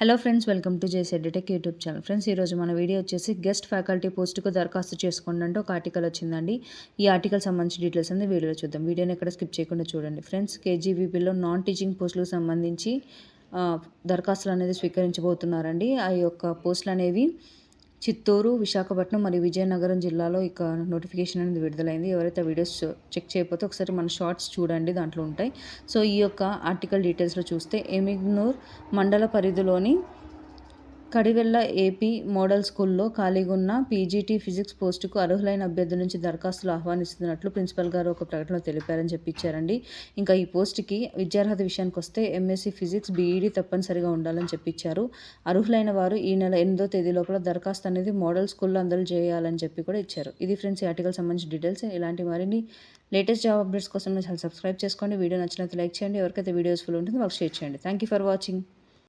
Hello friends, welcome to JC edutech YouTube channel. Friends, ఈరోజు మన video వచ్చేసి guest faculty పోస్టుకు దరఖాస్తు చేసుకోండి అంటే ఒక ఆర్టికల్ వచ్చిందండి. ఈ ఆర్టికల్ సంబంధించి డీటెయిల్స్ అనేది వీడియోలో చూద్దాం. వీడియోని ఎక్కడ స్కిప్ చేయకుండా చూడండి. ఫ్రెండ్స్, కేజీబీపీలో నాన్ టీచింగ్ పోస్టులకు సంబంధించి దరఖాస్తులు అనేది స్వీకరించబోతున్నారండి. ఆ యొక్క పోస్టులు అనేవి చిత్తూరు, విశాఖపట్నం మరియు విజయనగరం జిల్లాలో ఇక నోటిఫికేషన్ అనేది విడుదలైంది. ఎవరైతే వీడియోస్ చెక్ చేయకపోతే ఒకసారి మన షార్ట్స్ చూడండి, దాంట్లో ఉంటాయి. సో ఈ యొక్క ఆర్టికల్ డీటెయిల్స్లో చూస్తే ఎమిగ్నూర్ మండల పరిధిలోని కడివెల్ల ఏపీ మోడల్ స్కూల్లో ఖాళీగా ఉన్న పీజీటీ ఫిజిక్స్ పోస్టుకు అర్హులైన అభ్యర్థుల నుంచి దరఖాస్తులు ఆహ్వానిస్తున్నట్లు ప్రిన్సిపల్ గారు ఒక ప్రకటనలో తెలిపారని చెప్పించారండి. ఇంకా ఈ పోస్టుకి విద్యార్హత విషయానికి వస్తే ఎంఎస్సీ ఫిజిక్స్ బీఈడీ తప్పనిసరిగా ఉండాలని చెప్పించారు. అర్హులైన వారు ఈ నెల 8వ తేదీ లోపల దరఖాస్తు అనేది మోడల్ స్కూల్లో అందరూ చేయాలని చెప్పి కూడా ఇచ్చారు. ఇది ఫ్రెండ్స్ ఈ ఆర్టికల్ సంబంధించిన డీటెయిల్స్. ఇలాంటి మరిన్ని లేటెస్ట్ జాబ్ అప్డేట్స్ కోసం ఛానల్ సబ్స్క్రైబ్ చేసుకోండి. వీడియో నచ్చినట్లయితే లైక్ చేయండి. ఎవరికైతే వీడియో యూస్ఫుల్ ఉంటుందో వాళ్ళకి షేర్ చేయండి. Thank you for watching.